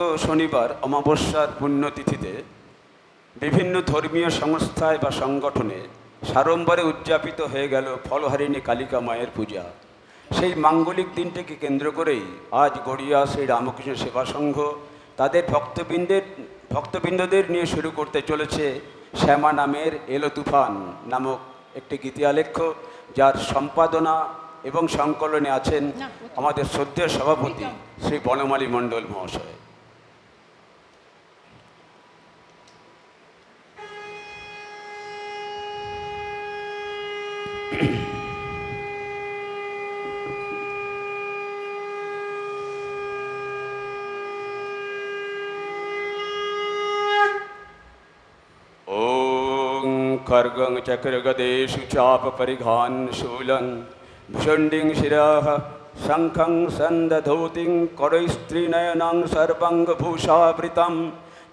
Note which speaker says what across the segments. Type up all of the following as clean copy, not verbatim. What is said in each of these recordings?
Speaker 1: শনিবার অমাবস্যার পুণ্যতিথিতে বিভিন্ন ধর্মীয় সংস্থায় বা সংগঠনে সাড়ম্বরে উদযাপিত হয়ে গেল ফলহারিণী কালিকা মায়ের পূজা। সেই মাঙ্গলিক দিনটিকে কেন্দ্র করেই আজ গড়িয়া শ্রী রামকৃষ্ণ সেবা সংঘ তাদের ভক্তবৃন্দদের নিয়ে শুরু করতে চলেছে শ্যামা নামের এলো তুফান নামক একটি গীতিয়ালেখ্য, যার সম্পাদনা এবং সংকলনে আছেন আমাদের শ্রদ্ধেয় সভাপতি শ্রী বনমালী মণ্ডল মহাশয়। खर्गं चक्रगदेषु चापपरिघान् शूलं भुषण्डिं शिरः शङ्खं सन्दधौतिं करैस्त्रिनयनं सर्वाङ्गभूषावृतं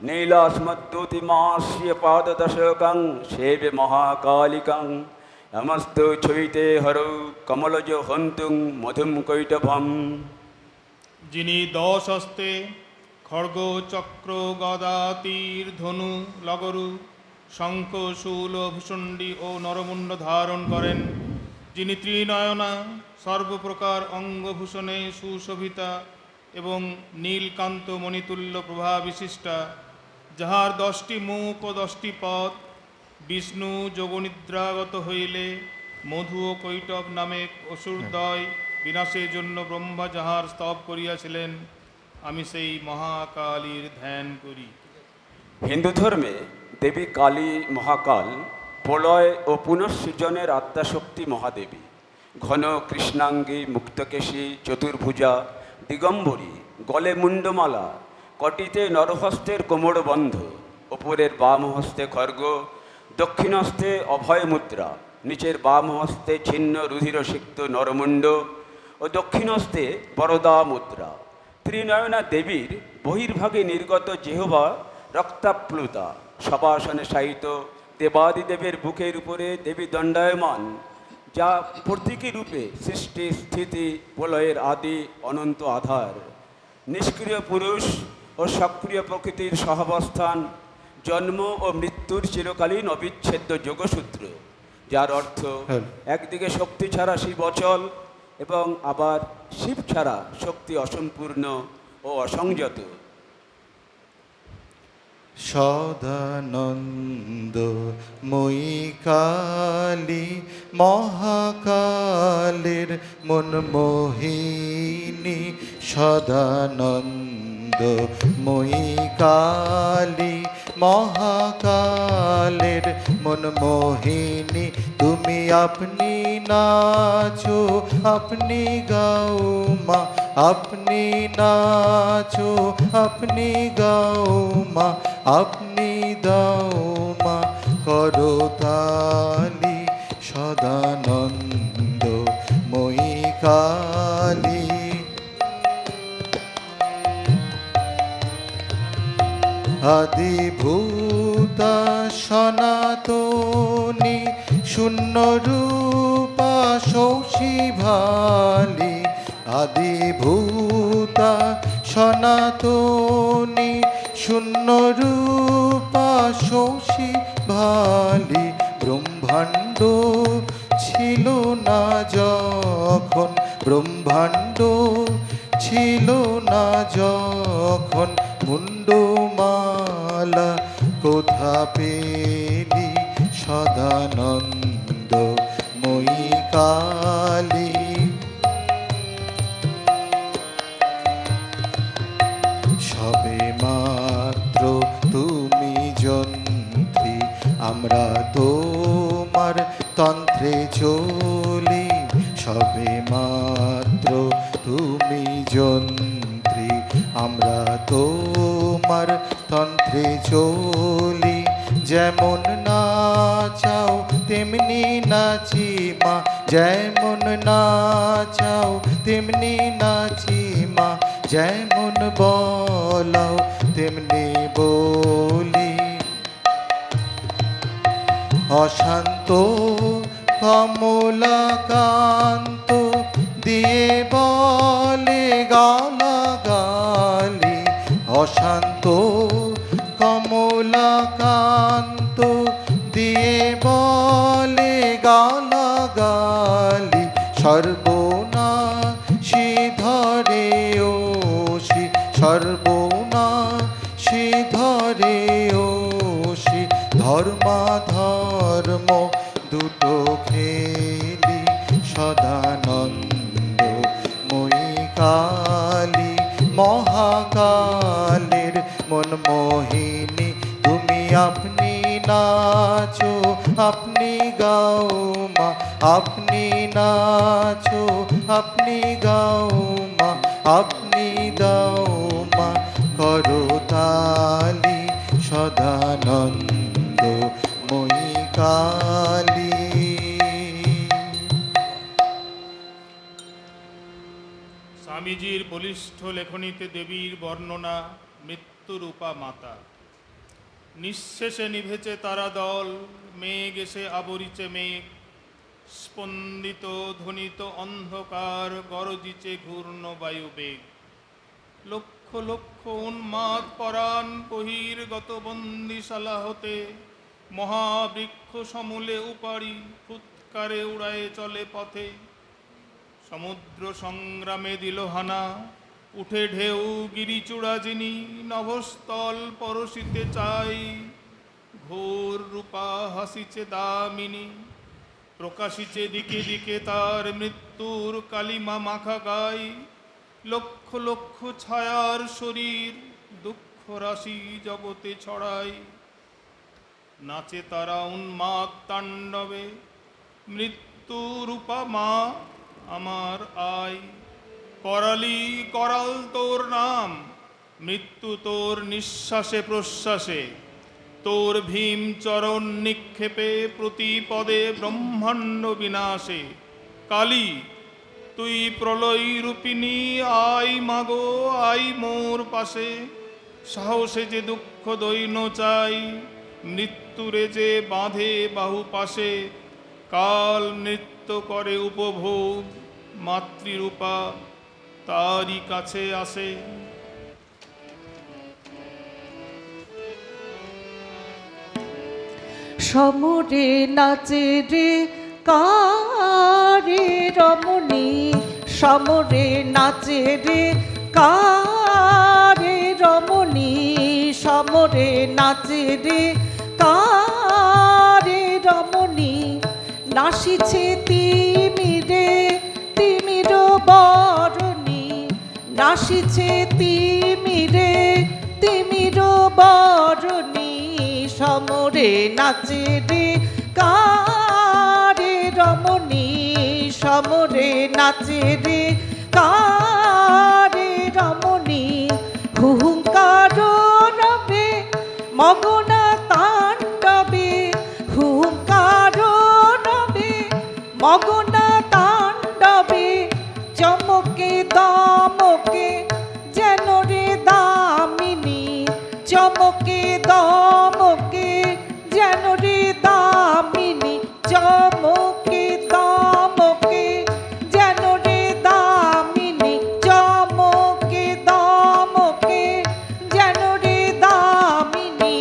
Speaker 1: नीलास्मद्दूतिमास्य पाददशकं सेव्य महाकालिकं नमस्तु छुइते हरौ कमलज हन्तुं मधुं कैटभं।
Speaker 2: যিনি 10 হস্তে খড়গ চক্র গদা তীর ধনু লগরু শঙ্খ শূল ভূষণ্ডী ও নরমুণ্ড ধারণ করেন, যিনি ত্রিনয়না সর্বপ্রকার অঙ্গভূষণে সুশোভিতা এবং নীলকান্ত মণিতুল্য প্রভা বিশিষ্টা, যাহার 10টি মুখ ও 10টি পদ, বিষ্ণু যোগনিদ্রাগত হইলে মধু ও কৈটব নামে অসুরদ্বয় বিনাশের জন্য ব্রহ্মা যাহার স্তব করিয়াছিলেন, আমি সেই মহাকালীর ধ্যান করি।
Speaker 1: হিন্দু ধর্মে দেবী কালী মহাকাল প্রলয় ও পুনঃসৃজনের আত্মাশক্তি মহাদেবী। ঘন কৃষ্ণাঙ্গী মুক্তকেশী চতুর্ভুজা দিগম্বরী, গলে মুন্ডমালা, কটিতে নরহস্তের কোমরবন্ধ, ওপরের বাম হস্তে খর্গ, দক্ষিণ হস্তে অভয় মুদ্রা, নিচের বাম হস্তে ছিন্ন রুধিরসিক্ত নরমুণ্ড ও দক্ষিণ হস্তে বরদা মুদ্রা। ত্রিনয়না দেবীর বহির্ভাগে নির্গত জিহ্বা রক্তাপ্লুতা, সবাসনে শায়িত দেবাদিদেবের বুকের উপরে দেবী দণ্ডায়মান, যা প্রতীকী রূপে সৃষ্টি স্থিতি প্রলয়ের আদি অনন্ত আধার। নিষ্ক্রিয় পুরুষ ও সক্রিয় প্রকৃতির সহাবস্থান, জন্ম ও মৃত্যুর চিরকালীন অবিচ্ছেদ্য যোগসূত্র, যার অর্থ একদিকে শক্তি ছাড়া শিব অচল এবং আবার শিব ছাড়া শক্তি অসম্পূর্ণ ও অসংযত।
Speaker 3: সদানন্দ মই কালী মহাকালের মনমোহিনী, সদানন্দ মই কালী মহাকালের মনমোহিনী, তুমি আপনি নাচো আপনি গাও মা, আপনি নাচো আপনি গাও মা, আপনি দাও মা করতালি, সদানন্দ মই কালী। আদিভূতা সনাতনী শূন্যরূপা শৌশিভালি, আদিভূতা সনাতনী শূন্যরূপা শৌশিভালি, ব্রহ্মাণ্ড ছিল না যখন, ব্রহ্মাণ্ড ছিল না যখন, মুন্ডমালা কোথা পেলি, সদানন্দ মই কালী। সবে মাত্র তুমি যন্ত্রী, আমরা তোমার তন্ত্রে চলি, সবে মাত্র তুমি যন্ত্রী, আমরা তোমার তন্ত্রে চলি, যেমন নাচাও তেমনি নাচি মা, যেমন নাচাও তেমনি নাচি মা, যেমন বলাও তেমনি বলি। অশান্ত কমলাকান্ত দিয়ে বলে গালাগালি, অশান্ত অশান্ত কমলাকান্ত দিয়ে বলে গালাগালি সর্বনাশী ধরে ওষি সর্বনাশী ধরে ওষি ধর্মাধর্ম দুটো খেলি সদানন্দ মই কালী মহাকালের মনমোহিনী তুমি আপনি নাচো আপনি গাও মা আপনি নাচো আপনি গাও মা আপনি দাও মা করতালি সদানন্দ মই কালী।
Speaker 2: স্বামীজির বলিষ্ঠ লেখনীতে দেবীর বর্ণনা মৃত্যুরূপা মাতা। নিঃশেষে নিভেছে তারা দল, মেঘ এসে আবরিছে মেঘ, স্পন্দিত ধ্বনিত অন্ধকার, গরজিছে ঘূর্ণ বায়ু বেগ। লক্ষ লক্ষ উন্মাদ পরাণ বহির্গত বন্দিশালা হতে, মহাবৃক্ষ সমূলে উপারি ফুৎকারে উড়ায়ে চলে পথে। সমুদ্র সংগ্রামে দিল হানা, উঠে ঢেউ গিরিচূড়া যিনি, নভস্থল পরশিতে চাই, ঘোর রূপা হাসিছে দামিনী। প্রকাশিছে দিকে দিকে তার মৃত্যুর কালিমা মাখা গাই, লক্ষ লক্ষ ছায়ার শরীর দুঃখ রাশি জগতে ছড়াই। নাচে তারা উন্মাদ তাণ্ডবে, মৃত্যু রূপা মা আমার আয়। করালি করাল তোর নাম, মৃত্যু তোর নিঃশ্বাসে প্রশ্বাসে, তোর ভীম চরণ নিক্ষেপে প্রতি পদে ব্রহ্মাণ্ড বিনাশে। কালী তুই প্রলয় রূপিণী, আই মাগো আই মোর পাশে। সাহসে যে দুঃখ দৈন্য চাই, মৃত্যুরে যে বাঁধে বাহু পাশে। কাল নৃত্য করে উপভোগ, মাতৃরূপা তারই কাছে আসে।
Speaker 4: সমরে নাচে রে কারে রমণী, সমরে নাচে রে কারে রমণী, সমরে নাচে রে কারে রমণী। নাচিছে তিমিরে তিমির বরণী, নাচিছে তিমিরে তিমির বরণী। সমরে নাচে রে কারে রমণী, সমরে নাচে রে কারে রমণী। হুহুঙ্কার রবে মগনা তাণ্ডবে, হুহুঙ্কার রবে মগনা তাণ্ডবে। চমকে দমকে যেন রে দামিনী, চমকে দমকে যেন রে দামিনী। চমকে দমকে যেন রে দামিনী, চমকে দমকে যেন রে দামিনী।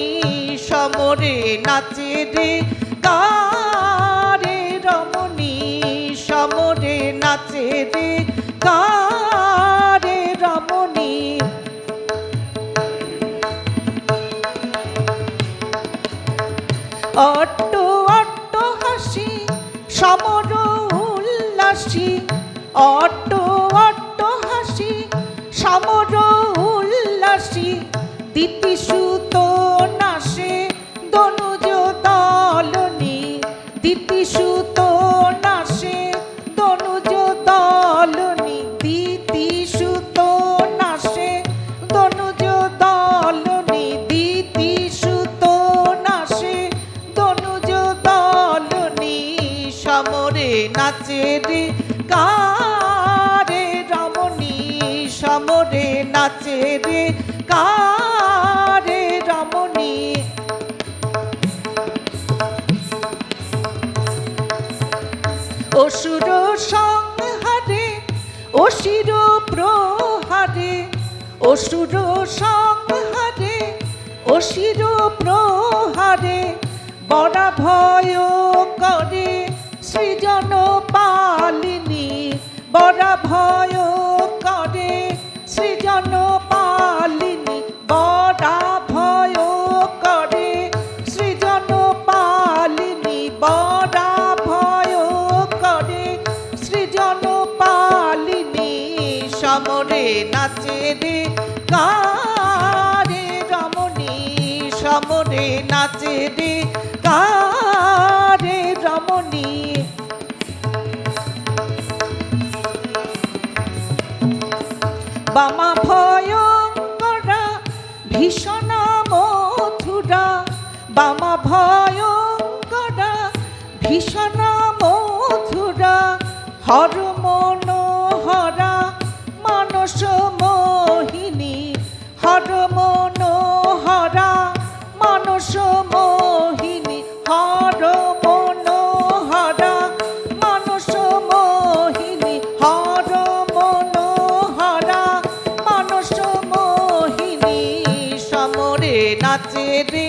Speaker 4: সমরে নাচে রে কারে রমণী, সমরে নাচে রে কারে রমণী। অট্ট অট্ট হাসি সমর উল্লাসী, অট্ট অট্ট হাসি সমর উল্লাসী। দিতিসুত নাশে দনুজ দলনী, দিতিসুত নাশে দনুজ দলনী। দিতিসুত নাশে দনুজ দলনী, দিতিসুত নাশে দনুজ দলনী। সমরে নাচে রে কারে রমণী, সমরে নাচে রে কারে রমণী। অসুর সংহারে অসির প্রহারে, অসুর সংহারে প্রহারে বড়া ভয় করে সৃজন পালিনী বড়া ভয় করে সৃজন পালিনী বড়া ভয় করে সৃজন পালিনী বড়া ভয় করে সৃজন পালিনী সমরে নাচে রে কারে রমণী সমরে নাচে রে কারে রমণী বামা ভয়ঙ্করা ভীষণ মথুরা বামা ভয়ঙ্করা ভীষণ মথুরা হর মনোহরা মানস মোহিনী হর মনোহরা মানস মোহিনী হর মনোহরা মানস মোহিনী হর মনোহরা মানস মোহিনী সমরে নাচে রে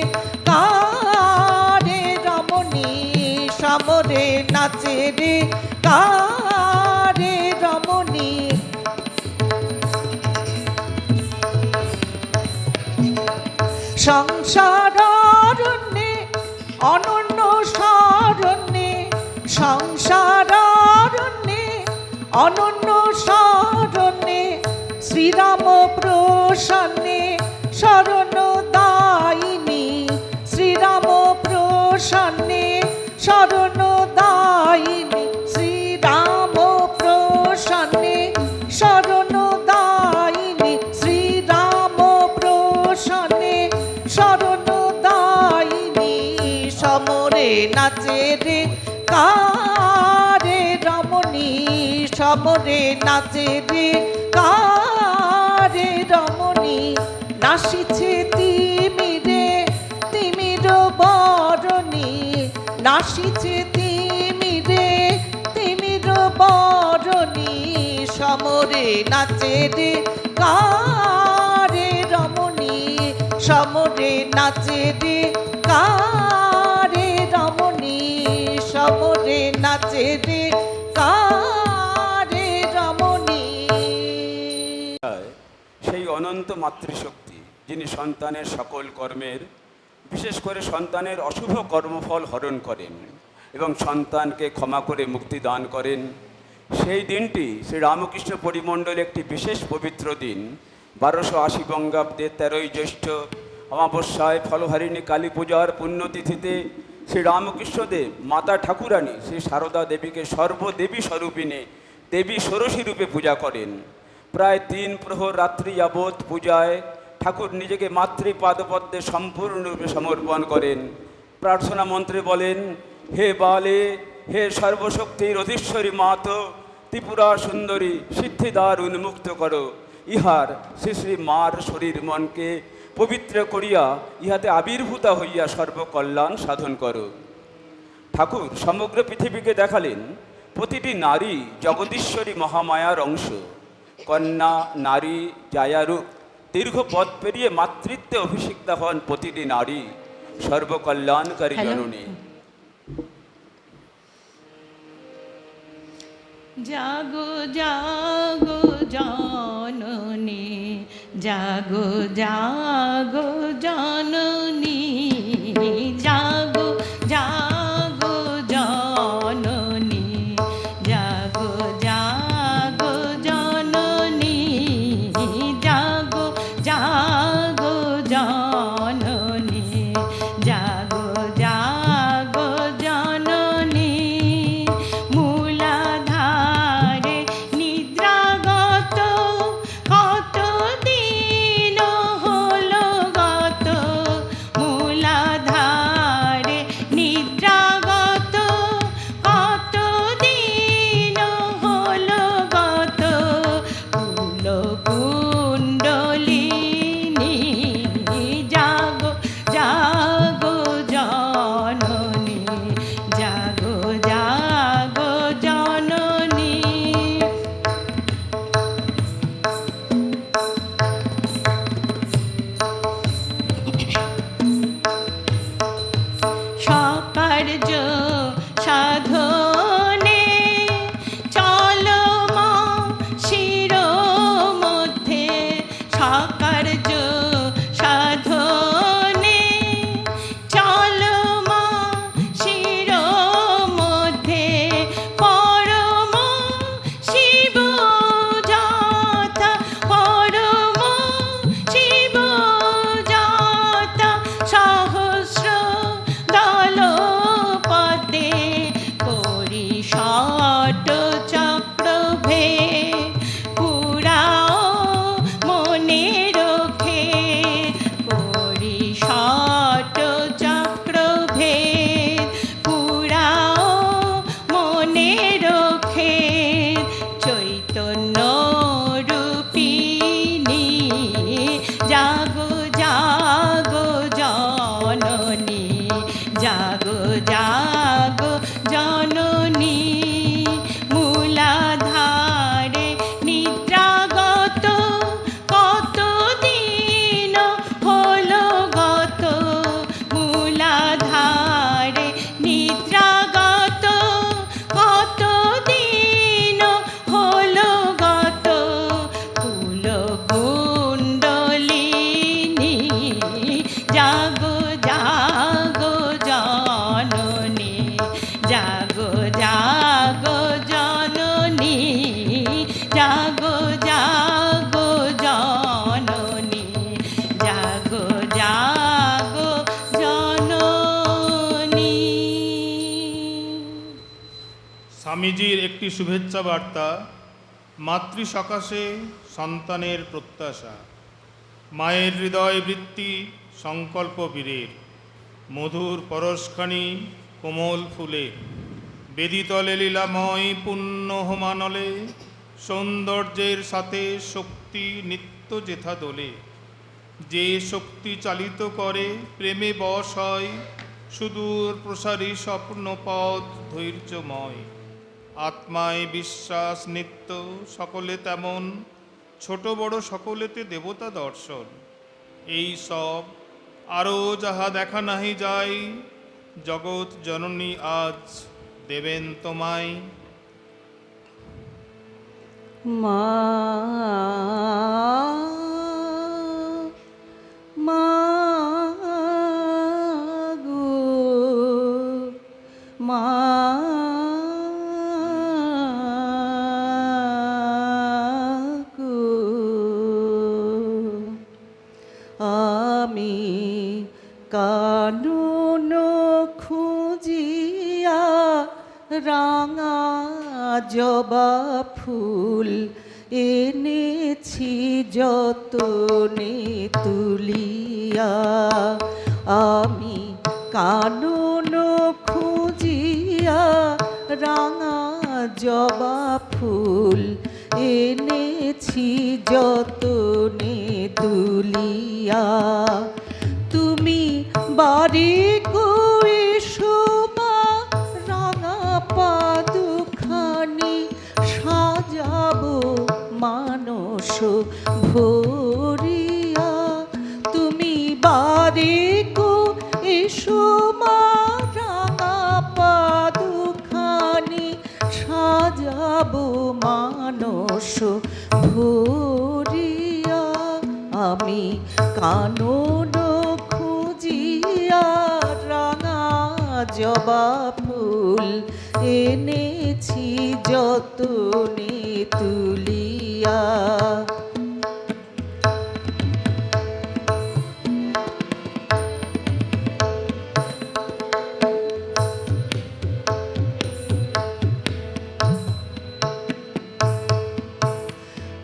Speaker 4: কারে রমণী সমরে নাচে রে কারে রমণী সংসারণ্যে অনন্য শরণ্যে সংসারণ্যে অনন্য শরণ্যে শ্রীরাম প্রসন্নে শরণদায়িনী শ্রীরাম প্রসন্নে শরণদায়িনী শ্রীরাম প্রসন্নে শরণদায়িনী শ্রীরাম প্রসন্নে শরণদায়িনী সমরে নাচে রে কারে রমণী সমরে নাচে রে কারে রমণী নাচিছে তিমিরে তিমির বরণী নাচিছে তিমিরে তিমির বরণী সমরে নাচে রে কারে রমণী সমরে নাচে রে কারে রমণী সমরে নাচে রে কারে রমণী
Speaker 1: সেই অনন্ত মাতৃশক্তি যিনি সন্তানের সকল কর্মের বিশেষ করে সন্তানের অশুভ কর্মফল হরণ করেন এবং সন্তানকে ক্ষমা করে মুক্তি দান করেন সেই দিনটি শ্রী রামকৃষ্ণ পরিমণ্ডলে একটি বিশেষ পবিত্র দিন 1280 বঙ্গাব্দে 13ই জ্যৈষ্ঠ অমাবস্যায় ফলহারিণী কালী পূজার পুণ্যতিথিতে শ্রী রামকৃষ্ণদেব মাতা ঠাকুরানী শ্রী সারদা দেবীকে সর্বদেবী স্বরূপিণী দেবী ষোড়শী রূপে পূজা করেন। প্রায় 3 প্রহর রাত্রি যাবৎ পূজায় ঠাকুর নিজেকে মাতৃপাদপদ্মে সম্পূর্ণরূপে সমর্পণ করেন। প্রার্থনা মন্ত্রে বলেন, হে বালে, হে সর্বশক্তির অধীশ্বরী মাত, ত্রিপুরা সুন্দরী সিদ্ধিদ্বার উন্মুক্ত করো। ইহার শ্রী শ্রী মার শরীর মনকে পবিত্র করিয়া ইহাতে আবির্ভূতা হইয়া সর্বকল্যাণ সাধন করো। ঠাকুর সমগ্র পৃথিবীকে দেখালেন প্রতিটি নারী জগদীশ্বরী মহামায়ার অংশ। কন্যা নারী জায়ারূপ দীর্ঘ পথ পেরিয়ে মাতৃত্বে অভিষিক্তা হন প্রতিটি নারী সর্বকল্যাণকারী জননী।
Speaker 5: জাগো জাগো জননী জাগো জাগো জননী জাগো জাগো জননী জাগো জাগো জননী জাগো জাগো জননী জাগো জাগো জননী মূলাধারে নিদ্রাগত কত দিন হলো গত
Speaker 2: স্বামীজির একটি শুভেচ্ছা বার্তা, মাতৃ সকাশে সন্তানের প্রত্যাশা, মায়ের হৃদয় বৃত্তি সংকল্প বীরের, মধুর পরশখানি কোমল ফুলের, বেদিতলে লীলাময় পুণ্য হোমানলে, সৌন্দর্যের সাথে শক্তি নিত্য যেথা দোলে, যে শক্তি চালিত করে প্রেমে বশ হয়, সুদূর প্রসারী স্বপ্নপথ ধৈর্যময়, আত্মায় বিশ্বাস নিত্য সকলে তেমন, ছোট বড় সকলেতে দেবতা দর্শন, এই সব আরও যাহা দেখা নাহি যায়, জগৎ জননী আজ দেবেন তোমায়।
Speaker 4: মা মা গো মা গো, আমি কানন খুঁজিয়া রাঙা জবা ফুল এনেছি যতনে তুলিয়া, আমি কানন খুঁজিয়া রাঙা জবা ফুল এনেছি যতনে তুলিয়া, তুমি বাড়ি এসো মা রাঙা পাদুখানি সাজাবো মানস ভরিয়া, তুমি বাড়ি এসো মা রাঙা পাদুখানি সাজাবো মানস ভরিয়া, আমি কানন খুঁজিয়া রাঙা জবা ফুল এনেছি যতনে তুলিয়া।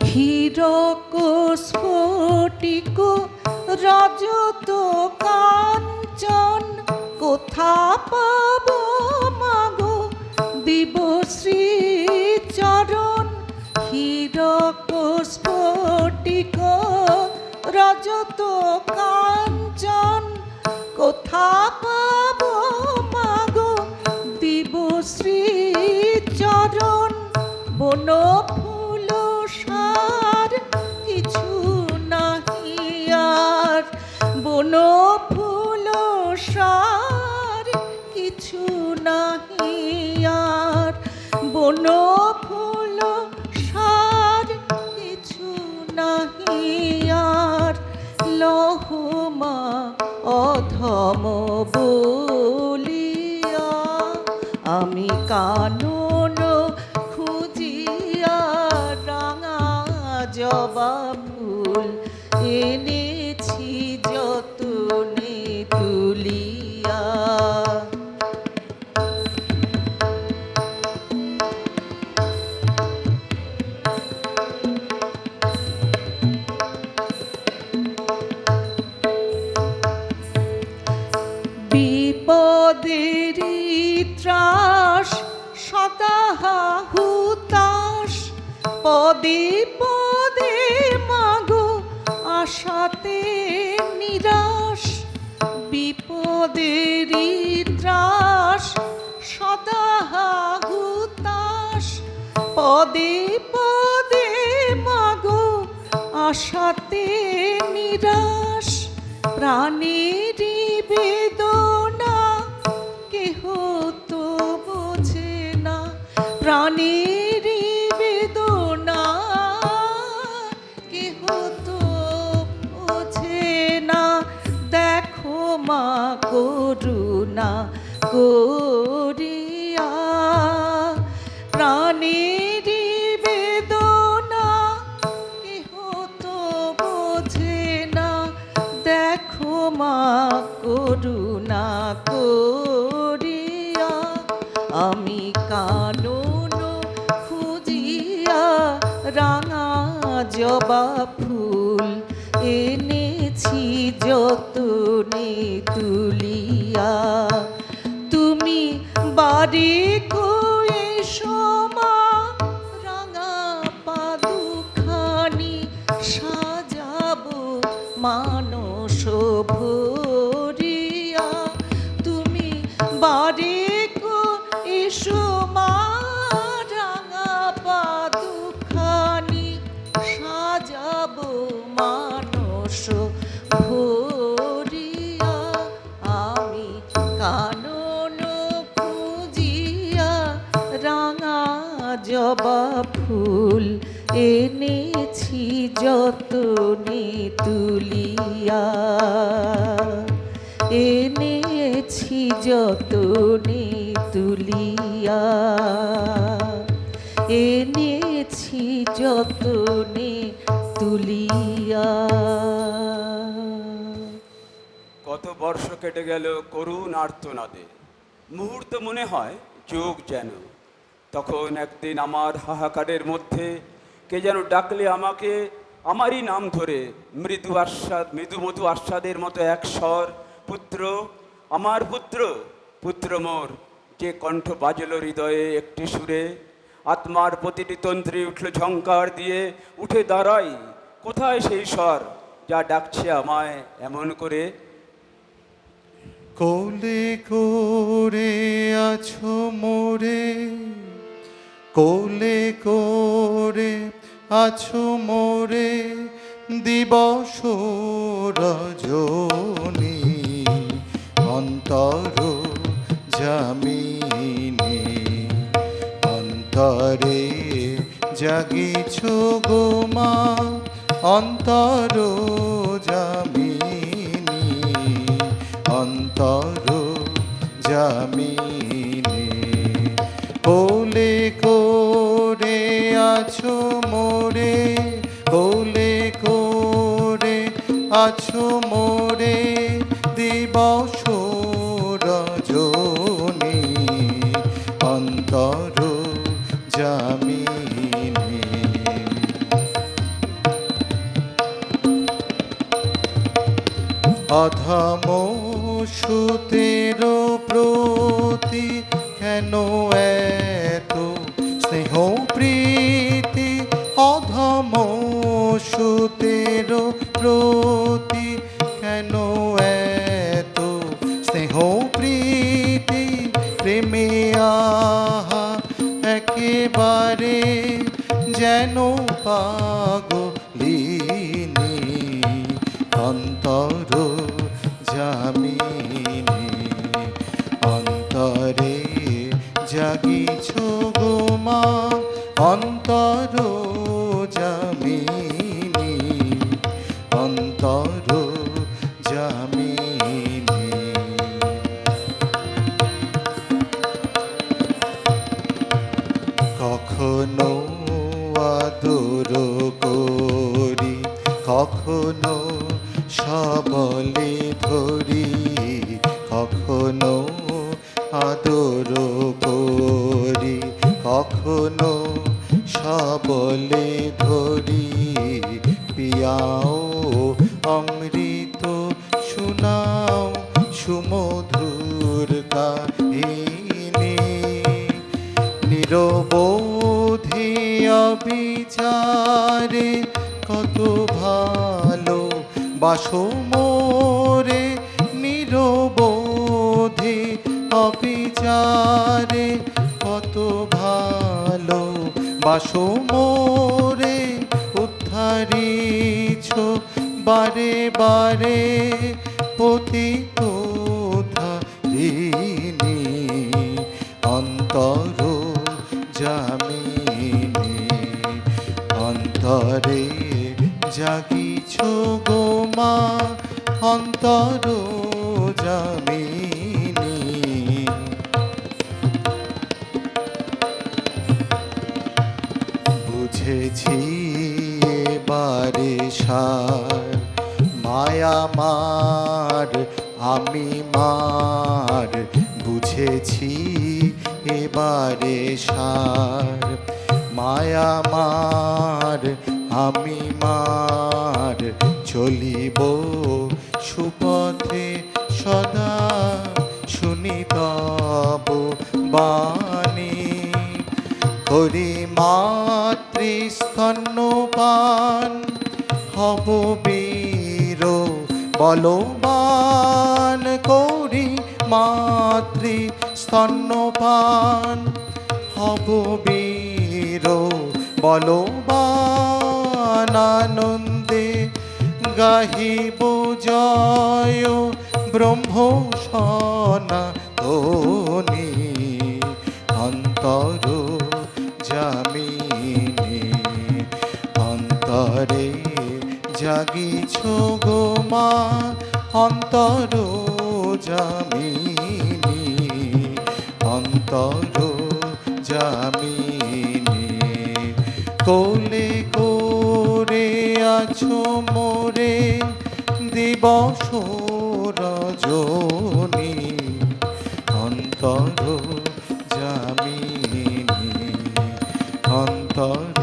Speaker 4: হীরক স্ফটিক রজত কাঞ্চন কোথা পাব মাগো দিবশ্রী চরণ, হীরক স্ফটিক রজত কাঞ্চন কোথা পাব মাগো দিবশ্রী চরণ, বন ফুল সার কিছু নাহি আর, বন ফুল সার কিছু নাহি আর, বন ফুল সার কিছু নাহি আর, লহ মা অধম বলিয়া, আমি কানন খুঁজিয়া রাঙা জবা ফুল এনেছি যতনে তুলিয়া। বিপদেরি ত্রাস সদা হুতাশ, পদে পদে মাগো আশাতে নিরাশ, বিপদেরি ত্রাস সদা হুতাশ, পদে পদে মাগো আশাতে নিরাশ, প্রাণেরই বেদনা কেহ তো বোঝে না, প্রাণেরই বেদনা কেহ তো বোঝে না, দেখো মা করুণা করিয়া, প্রাণেরই বেদনা কেহ তো বোঝে না, দেখো মা করুণা করিয়া, আমি কানন রাঙা জবা ফুল এনেছি যতনে তুলিয়া, তুমি বাড়ি কয়ে সমা রাঙা পাদুখানি সাজাবো মানস ভরিয়া, তুমি বাড়ি এসো মা রাঙা পাদুখানি সাজাবো মানস ভরিয়া, আমি কানন খুঁজিয়া রাঙা জবা ফুল এনেছি যতনে তুলিয়া, এনেছি যতনে তুলিয়া, এনেছি যতনে তুলিয়া।
Speaker 1: কত বর্ষ কেটে গেল করুণ আর্তনাদে, মুহূর্ত মনে হয় যুগ যেন। তখন একদিন আমার হাহাকারের মধ্যে কে যেন ডাকলে আমাকে, আমারই নাম ধরে, মৃদু আস্বাদ, মৃদু মধু আস্বাদের মতো এক স্বর, পুত্র, আমার পুত্র, পুত্র মোর। যে কণ্ঠ বাজল হৃদয়ে একটি সুরে, আত্মার প্রতিটি তন্ত্রে উঠল ঝঙ্কার দিয়ে। উঠে দাঁড়াই, কোথায় সেই স্বর যা ডাকছে আমায় এমন করে?
Speaker 3: কোলে করে আছো মোরে, কোলে করে আছো মোরে, দিবস রজনী অন্তর জামিনী, অন্তরে জাগিছ গো মা অন্তর জামিনী, অন্তর জামিনী। কোলে করে আছো মোরে, কোলে করে আছো মোরে, দিবস রজনী অন্তর জামিনী। অধম সুতের প্রতি কেন এত স্নেহ প্রীতি, অধম সুতের প্রতি কেন এত স্নেহ প্রীতি, প্রেমে আহা একেবারে যেন পাগলিনী, অন্তর জামিনী, অন্তরে জাগিছ গো মা অন্তর জামিনী, অন্তর জামিনী। কখনো আদর করি, কখনো সবলে ধরি, কখনো আদর করি, কখনো সবলে ধরি, পিয়াও অমৃত শুনাও সুমধুর কাহিনী, নিরবধি অবিচারে কত ভালো বাসো মোরে, নিরবধি অবিচারে কত ভালো বাসো মোরে, উদ্ধারিছ বারে বারে পতিত ধারিণী, অন্তর জামিনী, অন্তরে জাগিছ গো মা অন্তর জামিনী। বুঝেছি এবারে সার মায়া মার আমি মার, বুঝেছি এবারে সার মায়া মার মার আমি মার চলিব সুপথে সদা শুনি তব বাণী করি মাতৃস্তন্যপান হব বীর বলবান করি মাতৃস্তন্যপান হব বীর বলবান আনন্দে গাহিব জয় ব্রহ্ম সনাতনী অন্তর জামিনী অন্তরে জাগিছ গো মা অন্তর জামিনী অন্তর জামিনী কোলে করে আছো মোরে দিবস রজনী অন্তর জামিনী অন্তর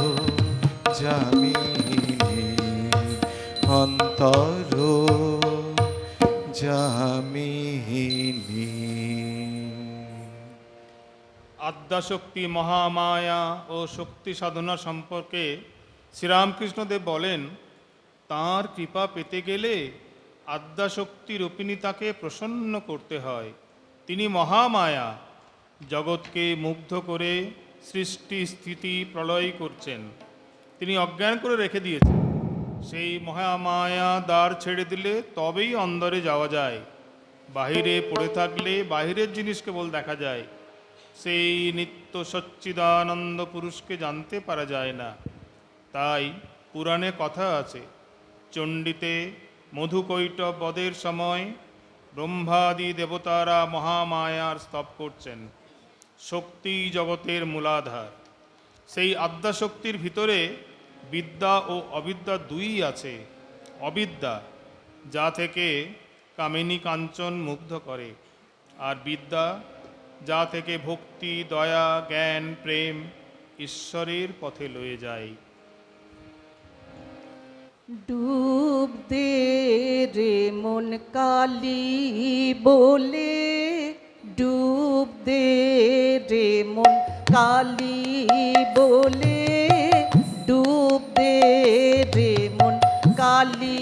Speaker 3: জামিনী অন্তর জামিনী।
Speaker 2: আদ্যাশক্তি মহামায়া ও শক্তি সাধনা সম্পর্কে শ্রীরামকৃষ্ণদেব বলেন, তাঁর কৃপা পেতে গেলে আদ্যাশক্তি রূপিণী তাকে প্রসন্ন করতে হয়। তিনি মহামায়া, জগৎকে মুগ্ধ করে সৃষ্টি স্থিতি প্রলয় করছেন। তিনি অজ্ঞান করে রেখে দিয়েছেন। সেই মহামায়া দ্বার ছেড়ে দিলে তবেই অন্দরে যাওয়া যায়। বাহিরে পড়ে থাকলে বাহিরের জিনিস কেবল দেখা যায়, সেই নিত্য সচ্চিদানন্দ পুরুষকে জানতে পারা যায় না। তাই পুরাণে কথা আছে, চণ্ডীতে মধুকৈটব বধের সময় ব্রহ্মাদি দেবতারা মহামায়ার স্তব করছেন। শক্তি জগতের মূলাধার। সেই আদ্যাশক্তির ভিতরে বিদ্যা ও অবিদ্যা দুই আছে। অবিদ্যা, যা থেকে কামিনী কাঞ্চন মুগ্ধ করে, আর বিদ্যা, যা থেকে ভক্তি, দয়া, জ্ঞান, প্রেম, ঈশ্বরের পথে লয়ে যায়।
Speaker 4: ডুব দে রে মন কালী বলে, ডুব দে রে মন কালী বলে, ডুব দে রে মন কালী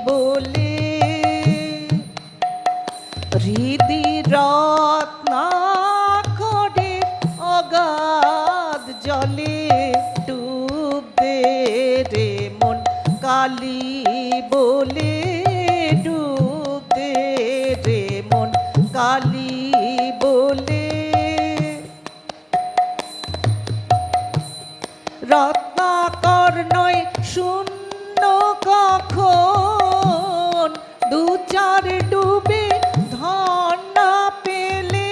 Speaker 4: বলে, হৃদি রত্নাকরে অগাধ জলে, ডুব দে রে মন কালী বলে, ডুব দে রে মন কালী বলে, রত্নাকর নয় শূন্য কখন, দু চার ডুবে ধন না পেলে,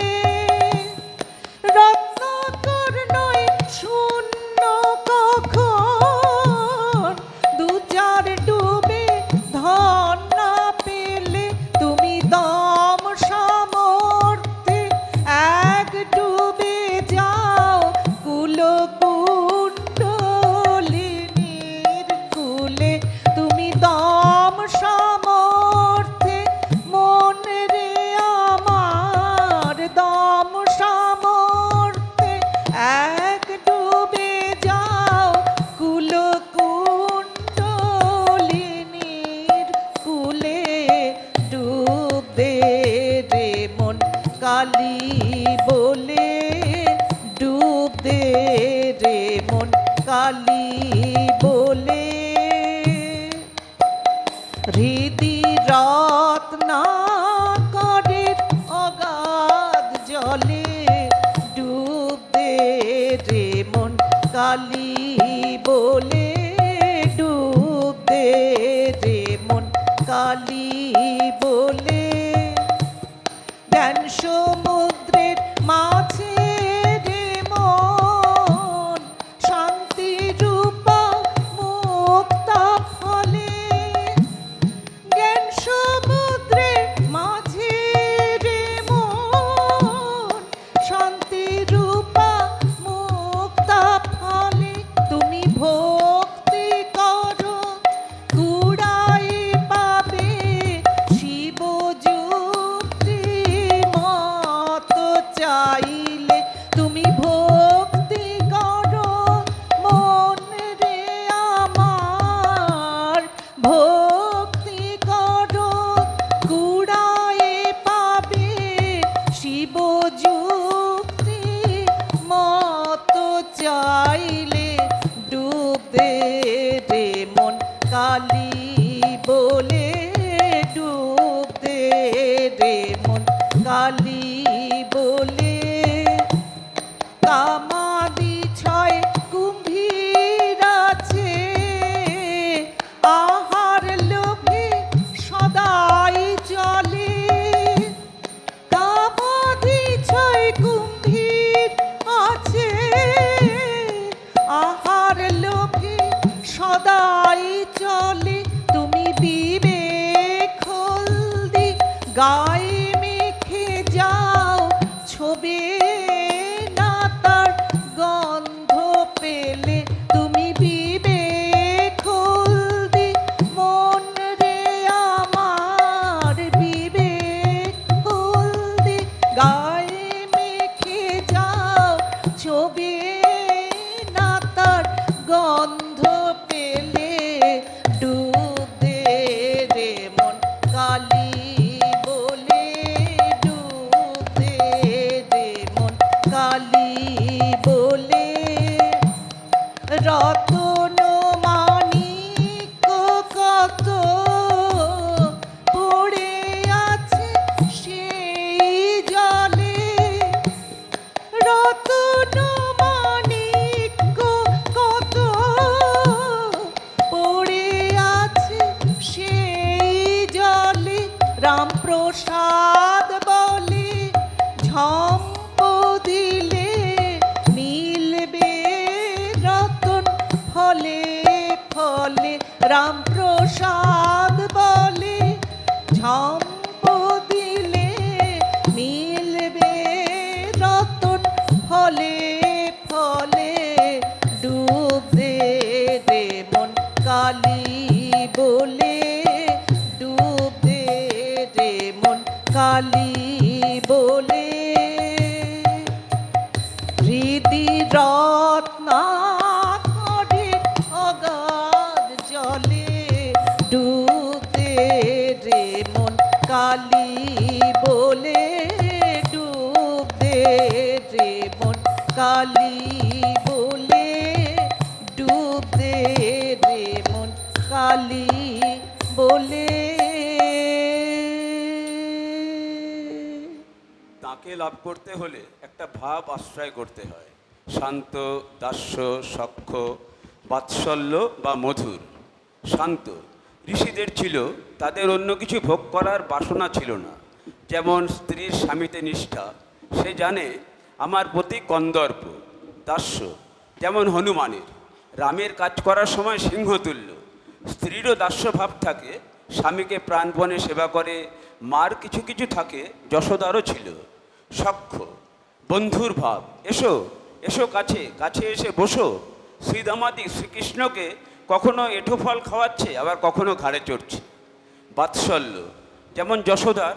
Speaker 4: রত্নাকর নয় শূন্য কখন, দু চার ডুবে ধন না পেলে, তুমি দম সামর্থ্যে এক ডুবে যাও কুলকুণ্ডলিনীর কুলে, তুমি দম সামর্থ্যে মন রে আমার, দম সামর্থ্যে এক ডুবে যাও কুলকুণ্ডলিনীর কুলে, ডুব দে রে মন কালী বলে, ডুব দে রে মন কালী বলে, হৃদি রত্নাকরের অগাধ জলে, ডুব দে রে মন কালী বলে, ডুব দে রে মন কালী বলে, কালী বলে কামাদি ছয় কুম্ভীর আছে আহার লোভে সদাই চলে কামাদি ছয় কুম্ভীর আছে আহার লোভে সদাই চলে তুমি বিবেক হলদি গায়ে মেখে যাও ছবে না তার গন্ধ পেলে তুমি বিবেক হলদি মন রে আমার বিবেক হলদি গায়ে মেখে যাও ছবে না তার গন্ধ পেলে ডুব দে রে মন কালী বলে ডুব দে রে মন কালী বলে রতন মানিক কত পড়ে আছে সেই জলে রতন মানিক কত পড়ে আছে সেই জলে রামপ্রসাদ বলে ঝম্প দিলে মিলবে রতন ফলে ফলে রামপ্রসাদ বলে ঝম্প দিলে মিলবে রতন ফলে ফলে ডুব দে রে মন কালী বলে ডুব দে রে মন কালী বলে হৃদি রত্নাকরে অগাধ জলে ডুব দে রে মন কালী বলে ডুব দে রে মন কালী বলে ডুব দে রে মন কালী বলে
Speaker 1: তাকে লাভ করতে হলে একটা ভাব আশ্রয় করতে হয়। শান্ত, দাস্য, সখ্য, বাৎসল্য বা মধুর। শান্ত ঋষিদের ছিল, তাদের অন্য কিছু ভোগ করার বাসনা ছিল না। যেমন স্ত্রীর স্বামীতে নিষ্ঠা, সে জানে আমার প্রতি কন্দর্প। দাস্য যেমন হনুমানের, রামের কাজ করার সময় সিংহতুল্য। স্ত্রীরও দাস্য ভাব থাকে, স্বামীকে প্রাণপণে সেবা করে। মার কিছু কিছু থাকে, যশোদারও ছিল। সখ্য বন্ধুর ভাব, এসো এসো কাছে, কাছে এসে বসো। শ্রীদামাদি শ্রীকৃষ্ণকে কখনো এঁঠো ফল খাওয়াচ্ছে, আবার কখনো ঘাড়ে চড়ছে। বাৎসল্য যেমন যশোদার,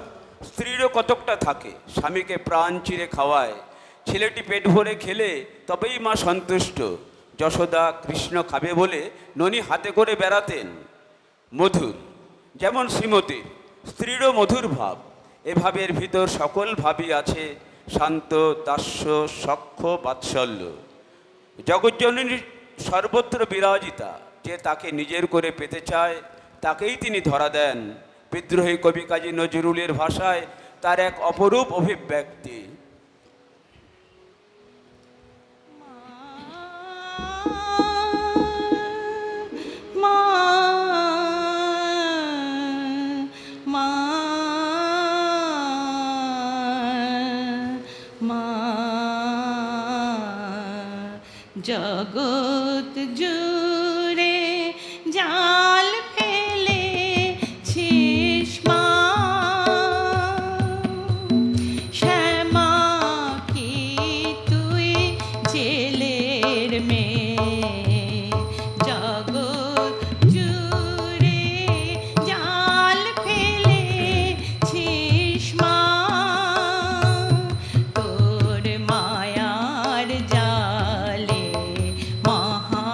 Speaker 1: স্ত্রীরও কতকটা থাকে, স্বামীকে প্রাণ চিরে খাওয়ায়। ছেলেটি পেট ভরে খেলে তবেই মা সন্তুষ্ট। যশোদা কৃষ্ণ খাবে বলে ননি হাতে করে বেড়াতেন। মধুর যেমন শ্রীমতীর, স্ত্রীরও মধুর ভাব। এ ভাবের ভিতর সকল ভাবই আছে, শান্ত, দাস্য, সখ্য, বাৎসল্য। জগজ্জননীর সর্বত্র বিরাজিতা, যে তাকে নিজের করে পেতে চায় তাকেই তিনি ধরা দেন। বিদ্রোহী কবি কাজী নজরুলের ভাষায় তার এক অপরূপ অভিব্যক্তি।
Speaker 5: মা মা মা জগৎ জুড়ে জাল ফেলেছিস মা, শ্যামা কি তুই জেলের মেয়ে। জগৎ জুড়ে জাল ফেলেছিস মা, তোর মায়ার জালে মহা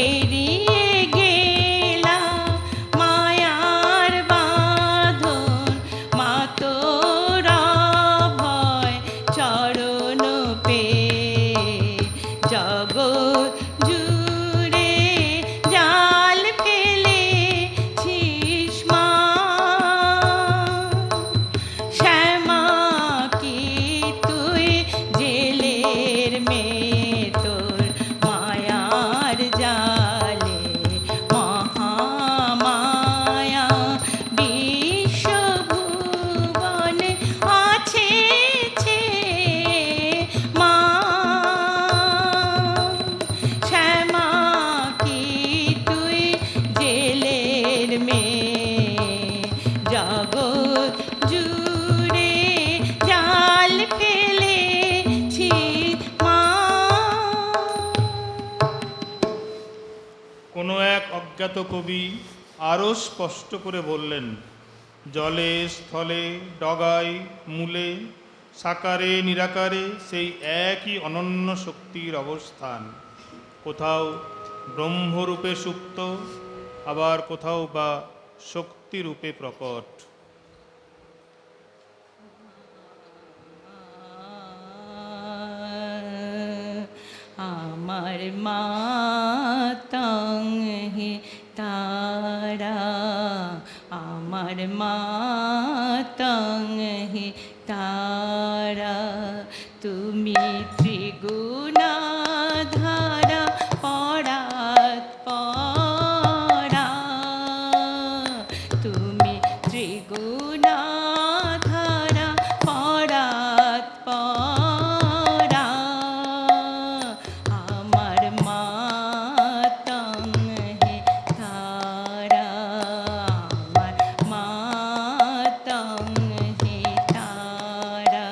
Speaker 5: এড়িয়ে গেলাম মায়ার বাঁধন, মা তোর ভয় চরণ পেয়ে জগৎ জুড়ে জাল ফেলেছিস মা। শ্যামা কি তুই জেলের মেয়ে, তোর মায়ার জালে মহামায়া বিশ্বভুবনে আছে মা। শ্যামা কি তুই জেলের মেয়ে, জগৎ জুড়ে জাল ফেলেছিস মা।
Speaker 2: কোনো এক অজ্ঞাত কবি আরও স্পষ্ট করে বললেন, জলে স্থলে ডগায় মূলে সাকারে নিরাকারে সেই একই অনন্য শক্তির অবস্থান। কোথাও ব্রহ্মরূপে সুপ্ত, আবার কোথাও বা শক্তিরূপে প্রকট।
Speaker 5: আমার মা তং হে তারা, আমার মা তং হে তারা, তুমি ত্রিগুণাধারা পরাৎ পরা, তুমি ত্রিগুণাধারা পরাৎ পরা। আমার মা তং হে তারা, আমার মা তং হে তারা,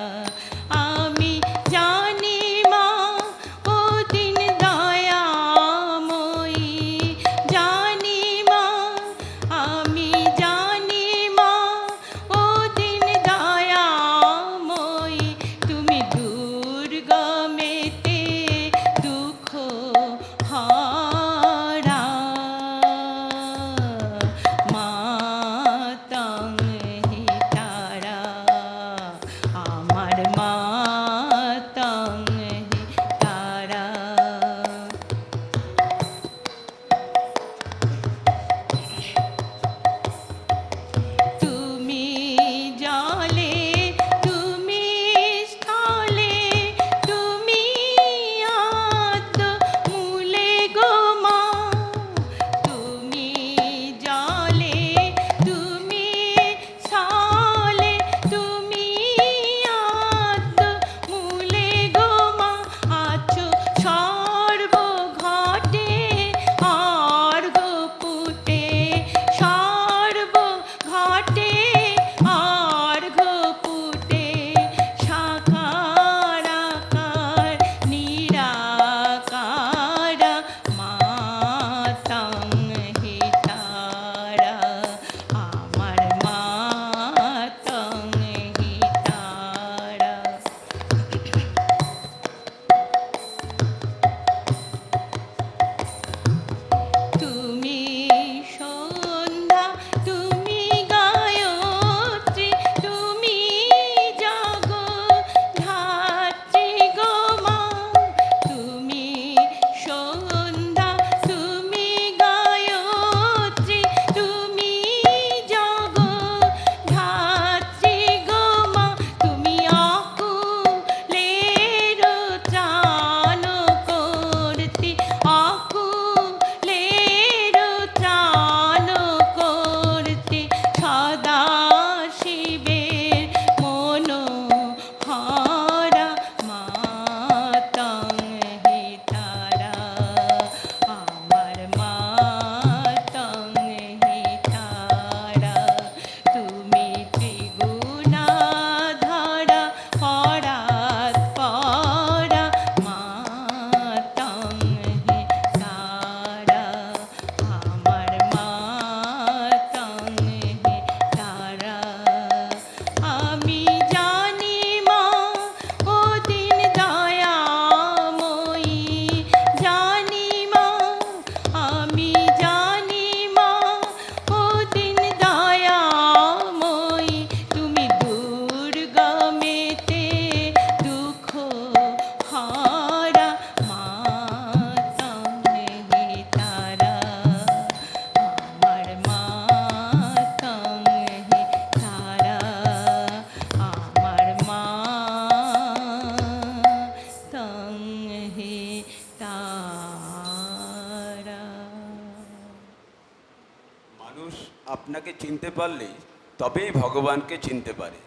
Speaker 1: আপনাকে চিনতে পারলেই তবেই ভগবানকে চিনতে পারে।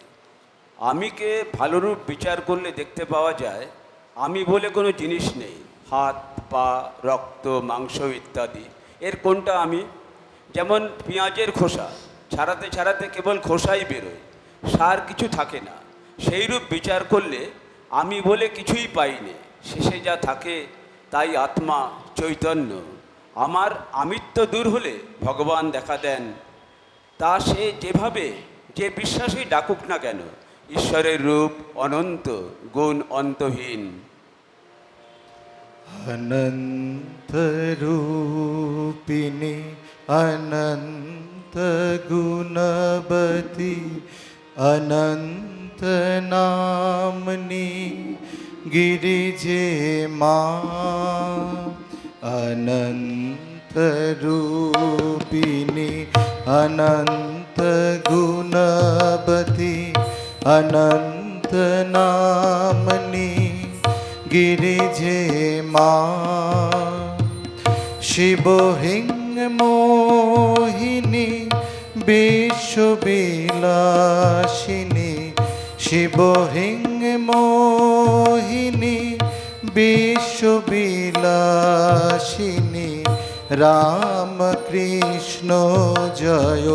Speaker 1: আমিকে ভালোরূপ বিচার করলে দেখতে পাওয়া যায় আমি বলে কোনো জিনিস নেই। হাত, পা, রক্ত, মাংস ইত্যাদি, এর কোনটা আমি? যেমন পেঁয়াজের খোসা ছাড়াতে ছাড়াতে কেবল খোসাই বেরোয়, সার কিছু থাকে না। সেইরূপ বিচার করলে আমি বলে কিছুই পাইনি, শেষে যা থাকে তাই আত্মা চৈতন্য। আমার আমিত্ব দূর হলে ভগবান দেখা দেন। তা সে যেভাবে যে বিশ্বাসই ডাকুক না কেন, ঈশ্বরের রূপ অনন্ত, গুণ অন্তহীন।
Speaker 3: अनंत रूपिणी अनंत गुणवती अनंत नामनी गिरिजे मां। अनंत रूपिणी अनंत गुणवती अनंत नामनी गिरिजे मां। शिवहिंग मोहिनी विश्वविलासिनी शिवहिंग मोहिनी विश्वविलासिनी राम कृष्ण जय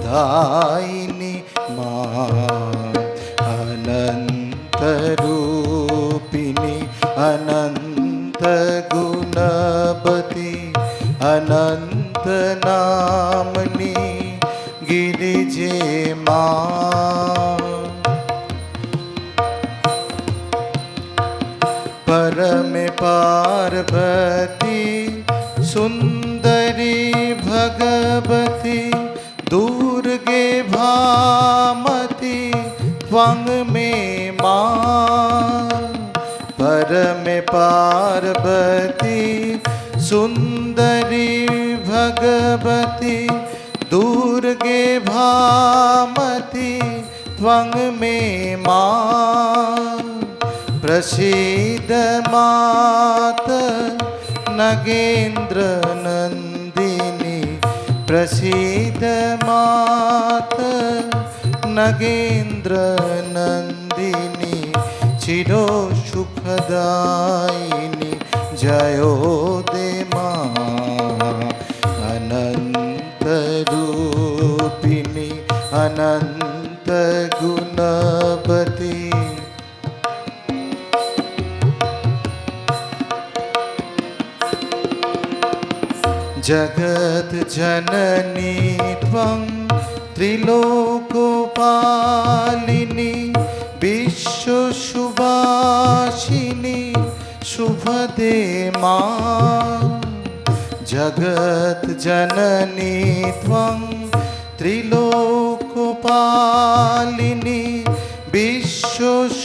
Speaker 3: धायिनी मां। अनंत रूपिणी अनंत गुणवती अनंत नामनी गिरिजे मां। परम पार्वती सुंदरी भगवती दुर्गे भामती त्वं मे मां। परम पार्वती सुंदरी भगवती दुर्गे भामती त्वं मे मां। प्रसीद मात नगेन्द्र नंदिनी प्रसीद मात नगेन्द्र नंदिनी चिरो सुखदायिनी जयो दे मां। अनंत रूपिणी अनंत गुणवती जगत जननी त्वं त्रिलोकपालिनी विश्वसुभाषिनी शुभदे मां। जगत जननी त्वं त्रिलोकपालिनी विश्वसुभाषिनी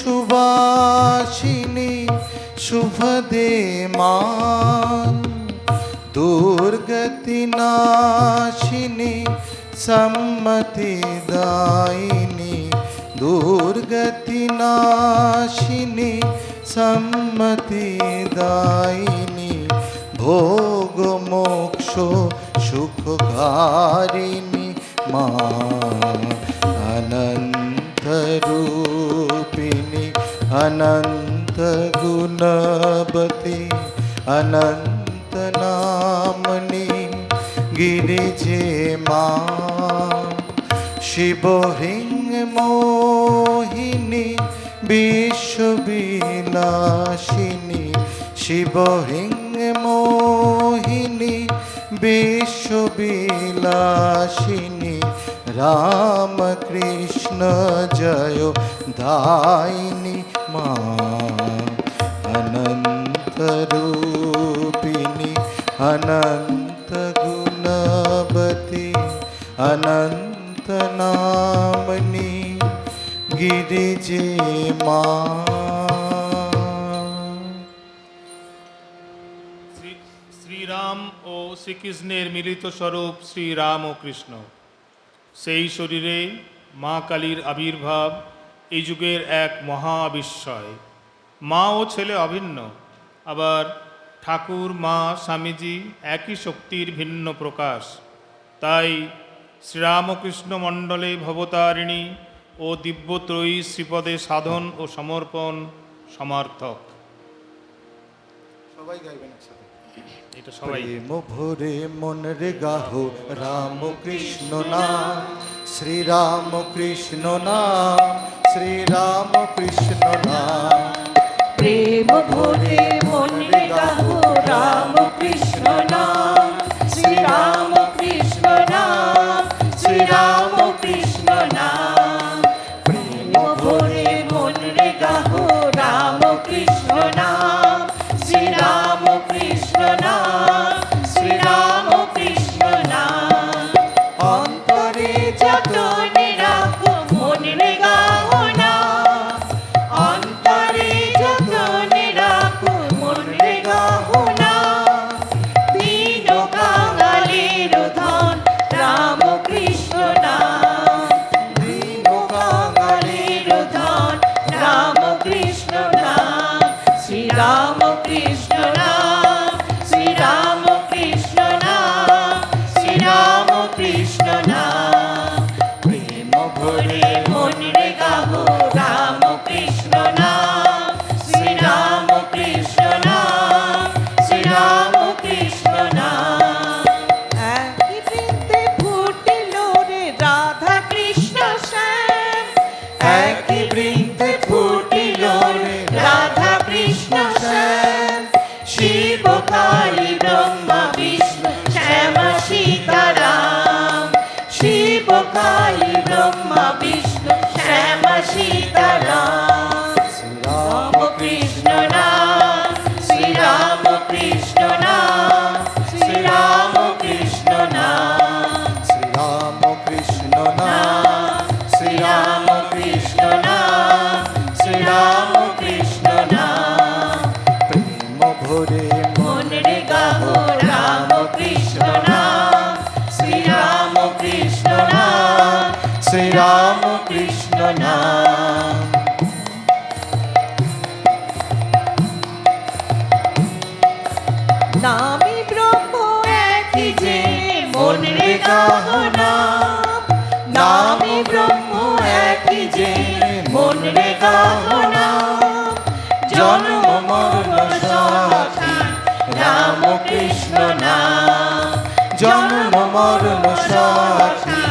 Speaker 3: शुभदे मां। दुर्गतिनाशिनी सम्मतिदायिनी दुर्गतिनाशिनी सम्मतिदायिनी भोग मोक्षो सुखकारिणी मां। अनंत रूपिणी अनंत गुणवती अनंत नामनी गिरिजे मां। शिवहिंग मोहिनी विश्वविलासिनी शिवहिंग मोहिनी विश्वविलासिनी राम कृष्ण जय दायिनी मां। अनंत रूपिणी अनंत गुणवती अनंत नामनी गिरिजे मां।
Speaker 2: শ্রীরাম ও শ্রীকৃষ্ণের মিলিত স্বরূপ শ্রীরাম ও কৃষ্ণ, সেই শরীরে মা কালীর আবির্ভাব এই যুগের এক মহা বিস্ময়। মা ও ছেলে অভিন্ন, আবার ঠাকুর মা স্বামীজি একই শক্তির ভিন্ন প্রকাশ। তাই শ্রীরামকৃষ্ণ মণ্ডলে ভবতারিণী ও দিব্যত্রয়ী শ্রীপদে সাধন ও সমর্পণ সমার্থক।
Speaker 3: সবাই গাইবেন একসাথে।
Speaker 2: এটা সবাই।
Speaker 3: প্রেম ভরে মন রে গাহো রাম কৃষ্ণ নাম, শ্রী রাম কৃষ্ণ নাম, শ্রী রাম কৃষ্ণ নাম।
Speaker 4: প্রেম ভরে মনে গাহো রাম কৃষ্ণ নাম, শ্রী রাম কৃষ্ণ নাম, শ্রী রাম কৃষ্ণ নাম। প্রেম ভরে মনে গাহো রাম কৃষ্ণ নাম, শ্রী রাম কৃষ্ণ নাম, শ্রী রাম কৃষ্ণ নাম। অন্তরে যতনে রাখো মনে গাহো নাম, অন্তরে যতনে রাখো মনে গাহো নাম। দীন কাঙালের ধন রাম কৃষ্ণ নাম, দীন কাঙালের ধন রাম কৃষ্ণ নাম। শ্রী রাম কৃষ্ণ নাম, শ্রী রাম কৃষ্ণ নাম, শ্রী রাম কৃষ্ণ নাম। প্রেম ভরে মনে গাহো রাম কৃষ্ণ নাম, শ্রী রাম কৃষ্ণ নাম, শ্রী রাম কৃষ্ণ নাম। একই বৃন্দে ফুটিল রে রাধা কৃষ্ণ শ্যাম, একই বৃন্দে ফুটিল রে রাধা কৃষ্ণ শ্যাম। শিব কালী ব্রহ্মা বিষ্ণু শ্যাম সীতারাম, শিব কালী ব্রহ্মা বিষ্ণু শ্যাম সীতারাম।
Speaker 3: শ্রী রাম
Speaker 4: রাম কৃষ্ণ নাম, শ্রী রাম কৃষ্ণ নাম, শ্রী রাম কৃষ্ণ নাম।
Speaker 3: শ্রী রাম কৃষ্ণ নাম,
Speaker 4: শ্রী রাম কৃষ্ণ নাম, শ্রী রাম কৃষ্ণ নাম।
Speaker 3: প্রেম ভরে
Speaker 4: মনে গাহো রাম কৃষ্ণ নাম, শ্রী রাম কৃষ্ণ নাম,
Speaker 3: শ্রী রাম কৃষ্ণ নাম।
Speaker 4: নামি ব্রহ্ম একই যে মনে গাহো নাম, নামি ব্রহ্ম একই যে মনে গাহো নাম। জন্ম মরণ সাথী রাম কৃষ্ণ নাম,
Speaker 3: জন্ম মরণ সাথী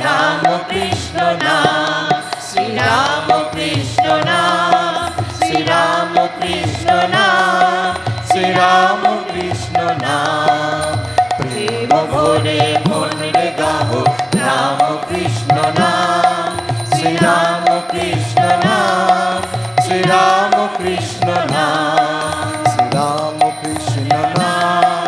Speaker 4: রাম কৃষ্ণ নাম। শ্রী রাম কৃষ্ণ নাম, শ্রী রাম কৃষ্ণ নাম, শ্রী রাম কৃষ্ণ নাম। প্রেম ভরে মনে গাহো রাম কৃষ্ণ নাম, শ্রী রাম কৃষ্ণ নাম, শ্রী রাম কৃষ্ণ নাম।
Speaker 3: শ্রী রাম কৃষ্ণ নাম,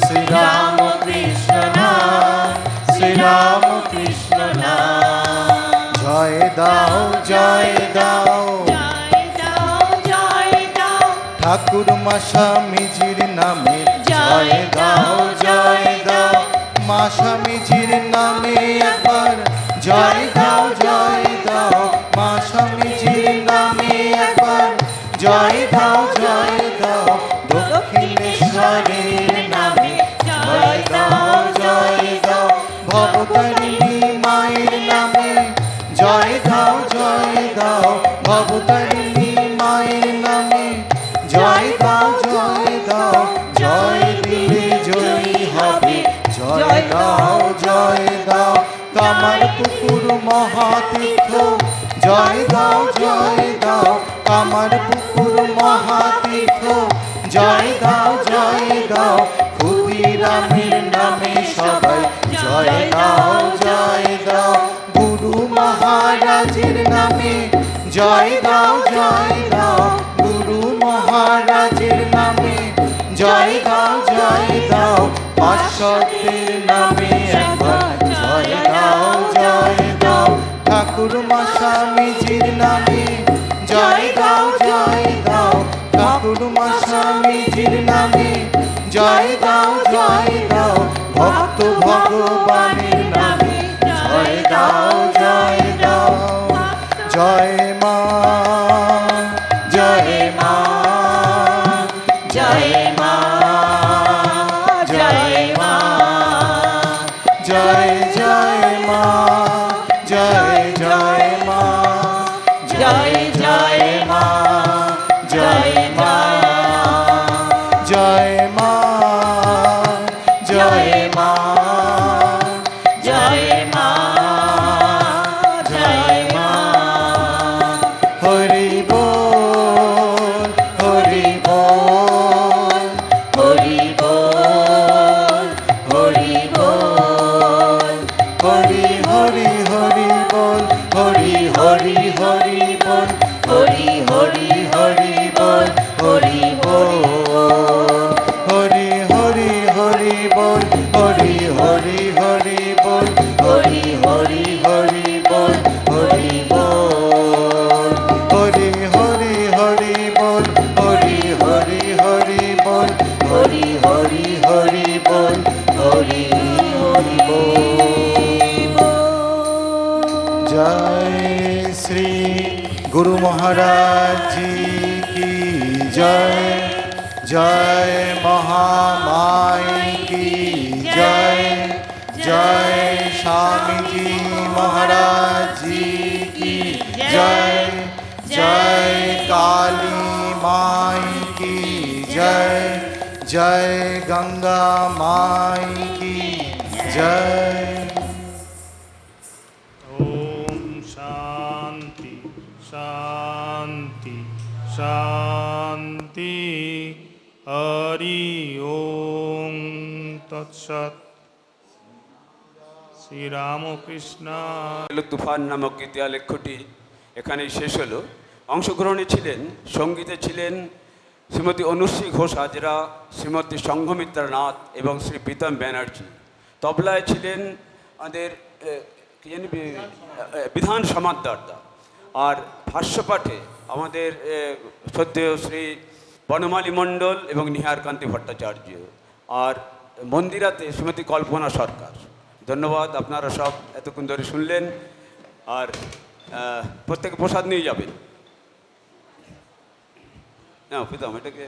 Speaker 3: শ্রী রাম
Speaker 4: রাম কৃষ্ণ নাম, শ্রী রাম কৃষ্ণ নাম।
Speaker 3: জয় দাও জয় দাও
Speaker 4: জয় দাও, জয় দাও,
Speaker 3: ঠাকুর মা স্বামীজির নামে।
Speaker 4: জয় দাও, জয় দাও,
Speaker 3: মা স্বামীজির নামে একবার জয় দাও জয় দাও। মা স্বামীজির নামে একবার জয় দাও জয় দাও। দক্ষিণেশ্বরের নামে জয় দাও জয় দাও। ভবতারিণী মায়ের নামে জয় দাও জয় দাও। ভবতারিণী মায়ের নামে জয় দাও জয় দাও। জয় দিলে জয়ী হবে জয় দাও জয় দাও। কামার পুকুর মহাতীর্থ জয় দাও জয় দাও। কামার পুকুর মহাতীর্থ জয় দাও জয় দাও। ক্ষুদিরামের নামে সবাই জয় দাও জয় দাও। গুরু মহারাজের নামে জয় দাও জয় দাও। গুরু মহারাজের নামে জয় দাও জয় দাও। পার্শ্বদের নামে একবার জয় দাও জয় দাও। ঠাকুর মা স্বামীজির নামে জয় দাও জয় দাও। ঠাকুর মা স্বামীজির নামে জয় দাও জয় দাও। ভক্ত ভগবানের নামে জয় দাও জয় দাও। জয় মা জয় মা
Speaker 4: জয় মা, জয় মা,
Speaker 3: জয় জয় মা। বল হরি হরি হরি বল হরি হরি হরি বল হরি বল হরি হরি হরি বল হরি হরি হরি বল হরি হরি হরি বল হরি হরি বল। জয় শ্রী গুরু মহারাজ জি কি জয়, জয় মহামাई की जय, जय स्वामी जी महाराज जी की जय, जय काली माई की जय, जय गंगा माई की जय।
Speaker 2: ओम शांति शांति शांति हरि ओम तत्सत। श्री रामकृष्ण।
Speaker 1: তুফান নামক গীতা লেখ্যটি এখানেই শেষ হলো। অংশগ্রহণে ছিলেন, সঙ্গীতে ছিলেন শ্রীমতী অনুশ্রী ঘোষ হাজরা, শ্রীমতী সংঘমিত্রা নাথ এবং শ্রী প্রীতম ব্যানার্জি। তবলায় ছিলেন আমাদের কি জানি বিধান সমাদ্দারদা। আর ভাষ্যপাঠে আমাদের শ্রদ্ধেয় শ্রী বনমালী মণ্ডল এবং নিহারকান্তি ভট্টাচার্য। আর মন্দিরাতে শ্রীমতী কল্পনা সরকার। ধন্যবাদ, আপনারা সব এতক্ষণ ধরে শুনলেন। আর প্রত্যেকে প্রসাদ নিয়ে যাবেন। না প্রীতম এটাকে